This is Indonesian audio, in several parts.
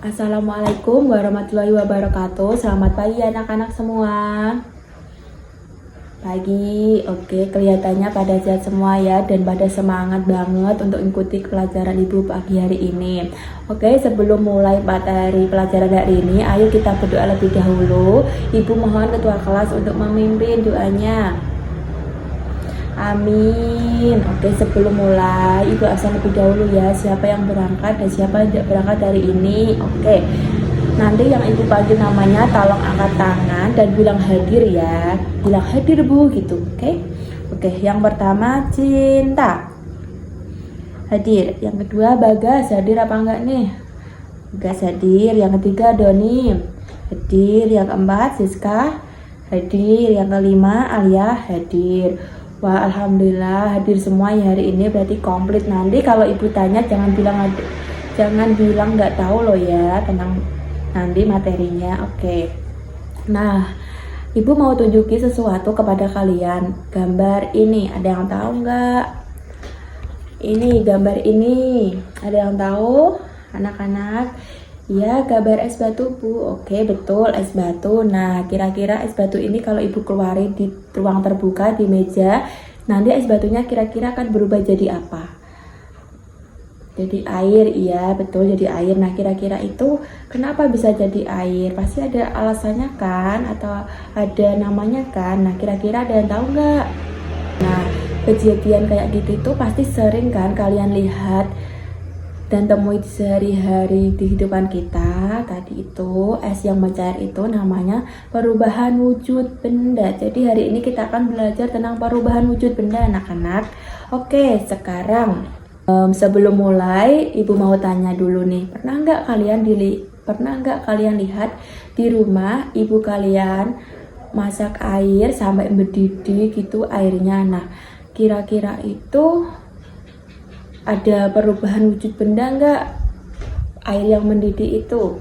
Assalamualaikum warahmatullahi wabarakatuh. Selamat pagi anak-anak semua. Pagi, oke, kelihatannya pada sehat semua ya dan pada semangat banget untuk ikuti pelajaran Ibu pagi hari ini. Oke, sebelum mulai materi pelajaran hari ini, ayo kita berdoa lebih dahulu. Ibu mohon ketua kelas untuk memimpin doanya. Amin. Oke, sebelum mulai Ibu absen lebih dahulu ya, siapa yang berangkat dan siapa yang tidak berangkat hari ini. Oke, nanti yang Ibu panggil namanya tolong angkat tangan dan bilang hadir ya. Bilang hadir Bu gitu. Oke, yang pertama Cinta hadir. Yang kedua Bagas hadir apa enggak nih? Bagas hadir. Yang ketiga Doni hadir. Yang keempat Siska hadir. Yang kelima Alia hadir. Wah, alhamdulillah hadir semua ya hari ini, berarti komplit. Nanti kalau Ibu tanya jangan bilang nggak tahu loh ya tentang nanti materinya. Oke. Nah, Ibu mau tunjuki sesuatu kepada kalian. Gambar ini ada yang tahu nggak? Ini gambar ini ada yang tahu? Anak-anak? Ya, gambar es batu Bu. Oke, betul, es batu. Nah, kira-kira es batu ini kalau Ibu keluarin di ruang terbuka di meja, nanti es batunya kira-kira akan berubah jadi apa? Jadi air, iya betul, jadi air. Nah, kira-kira itu kenapa bisa jadi air? Pasti ada alasannya kan? Atau ada namanya kan? Nah, kira-kira ada yang tahu nggak? Nah, kejadian kayak gitu itu pasti sering kan kalian lihat dan temui sehari-hari di kehidupan kita. Tadi itu es yang mencair itu namanya perubahan wujud benda. Jadi hari ini kita akan belajar tentang perubahan wujud benda anak-anak. Oke, sekarang sebelum mulai Ibu mau tanya dulu nih, pernah nggak kalian lihat di rumah ibu kalian masak air sampai mendidih gitu airnya? Nah, kira-kira itu ada perubahan wujud benda nggak air yang mendidih itu?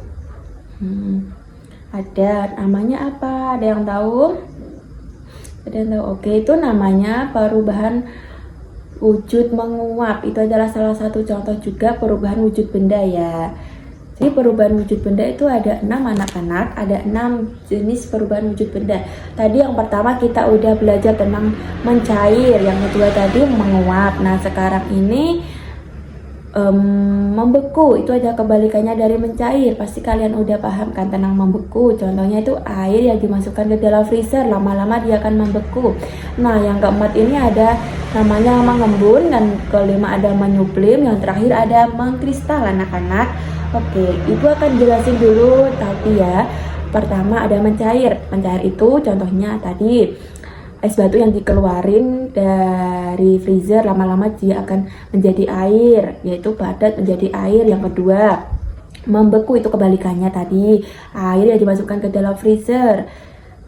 Ada, namanya apa? Ada yang tahu? Ada yang tahu? Oke, itu namanya perubahan wujud menguap. Itu adalah salah satu contoh juga perubahan wujud benda ya. Jadi perubahan wujud benda itu ada 6 anak-anak, ada 6 jenis perubahan wujud benda. Tadi yang pertama kita udah belajar tentang mencair, yang kedua tadi menguap. Nah, sekarang ini membeku, itu ada kebalikannya dari mencair. Pasti kalian udah paham kan tentang membeku. Contohnya itu air yang dimasukkan ke dalam freezer, lama-lama dia akan membeku. Nah, yang keempat ini ada namanya mengembun, dan kelima ada menyuplim, yang terakhir ada mengkristal anak-anak. Oke, Ibu akan jelasin dulu tadi ya. Pertama ada mencair. Mencair itu contohnya tadi es batu yang dikeluarin dari freezer, lama-lama dia akan menjadi air, yaitu padat menjadi air. Yang kedua membeku, itu kebalikannya tadi, air yang dimasukkan ke dalam freezer,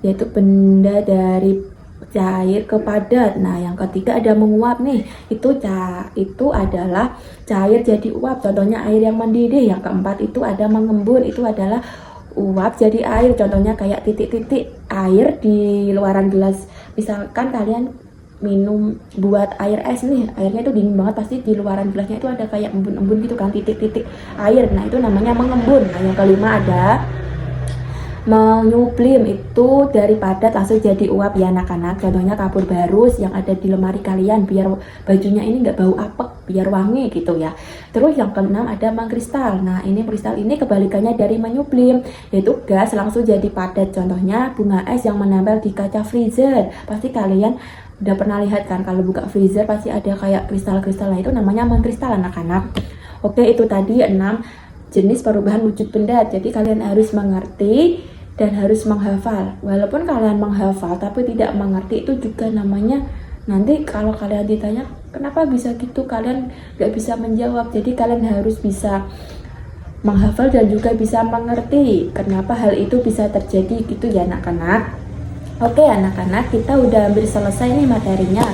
yaitu benda dari cair ke padat. Nah, yang ketiga ada menguap nih, itu adalah cair jadi uap, contohnya air yang mendidih. Yang keempat itu ada mengembun, itu adalah uap jadi air, contohnya kayak titik-titik air di luaran gelas. Misalkan kalian minum buat air es nih, airnya itu dingin banget, pasti di luaran gelasnya itu ada kayak embun-embun gitu kan, titik-titik air. Nah, itu namanya mengembun. Nah, yang kelima ada menyuplim, itu dari padat langsung jadi uap ya anak-anak. Contohnya kapur barus yang ada di lemari kalian, biar bajunya ini nggak bau apek, biar wangi gitu ya. Terus yang keenam ada mengkristal. Nah, ini kristal ini kebalikannya dari menyuplim, yaitu gas langsung jadi padat. Contohnya bunga es yang menempel di kaca freezer. Pasti kalian udah pernah lihat kan, kalau buka freezer pasti ada kayak kristal-kristal. Nah, itu namanya mengkristal anak-anak. Oke, itu tadi 6 jenis perubahan wujud benda. Jadi kalian harus mengerti dan harus menghafal. Walaupun kalian menghafal tapi tidak mengerti, itu juga namanya, nanti kalau kalian ditanya kenapa bisa gitu, kalian gak bisa menjawab. Jadi kalian harus bisa menghafal dan juga bisa mengerti kenapa hal itu bisa terjadi gitu ya anak-anak. Oke anak-anak, kita udah hampir selesai nih materinya.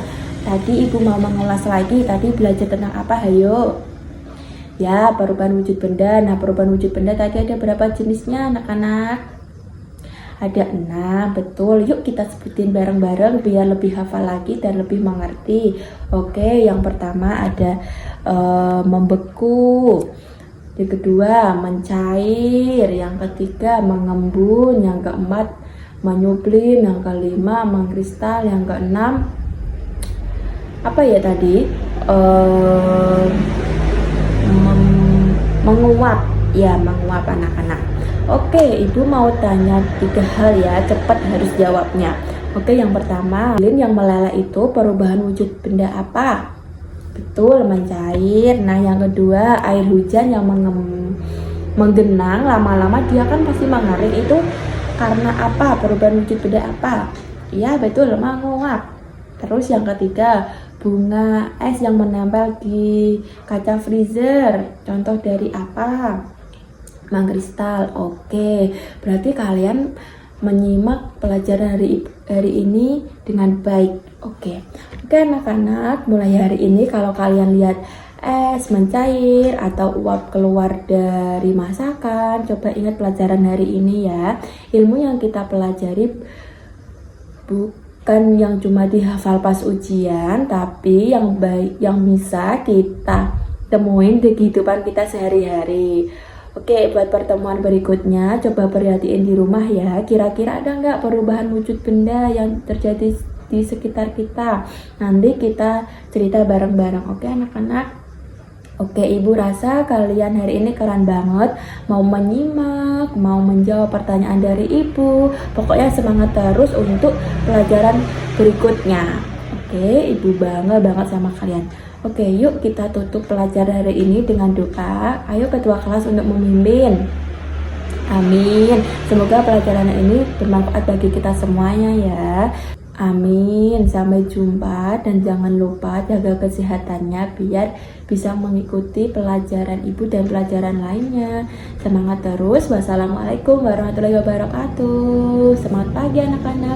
Tadi Ibu mau mengulas lagi, tadi belajar tentang apa? Hayo. Ya, perubahan wujud benda. Nah, perubahan wujud benda tadi ada berapa jenisnya anak-anak? Ada 6, betul. Yuk kita sebutin bareng-bareng biar lebih hafal lagi dan lebih mengerti. Oke, yang pertama ada membeku. Yang kedua, mencair. Yang ketiga, mengembun. Yang keempat, menyublim. Yang kelima, mengkristal. Yang keenam, apa ya tadi? Menguap. Ya, menguap anak-anak. Oke, ibu mau tanya 3 hal ya, cepat harus jawabnya. Oke, yang pertama, lilin yang meleleh itu perubahan wujud benda apa? Betul, mencair. Nah, yang kedua, air hujan yang menggenang lama-lama dia kan pasti mengering, itu karena apa? Perubahan wujud benda apa? Iya, betul, menguap. Terus yang ketiga, bunga es yang menempel di kaca freezer, contoh dari apa? Mengkristal. Oke, berarti kalian menyimak pelajaran hari ini dengan baik. Oke, anak-anak, mulai hari ini kalau kalian lihat es mencair atau uap keluar dari masakan, coba ingat pelajaran hari ini ya. Ilmu yang kita pelajari bukan yang cuma dihafal pas ujian, tapi yang baik, yang bisa kita temuin di kehidupan kita sehari-hari. Oke, buat pertemuan berikutnya coba perhatiin di rumah ya, kira-kira ada nggak perubahan wujud benda yang terjadi di sekitar kita. Nanti kita cerita bareng-bareng. Oke anak-anak. Oke, ibu rasa kalian hari ini keren banget, mau menyimak, mau menjawab pertanyaan dari ibu. Pokoknya semangat terus untuk pelajaran berikutnya. Oke, ibu bangga banget sama kalian. Oke, yuk kita tutup pelajaran hari ini dengan doa. Ayo ketua kelas untuk memimpin. Amin. Semoga pelajaran ini bermanfaat bagi kita semuanya ya. Amin. Sampai jumpa dan jangan lupa jaga kesehatannya biar bisa mengikuti pelajaran ibu dan pelajaran lainnya. Semangat terus. Wassalamualaikum warahmatullahi wabarakatuh. Selamat pagi anak-anak.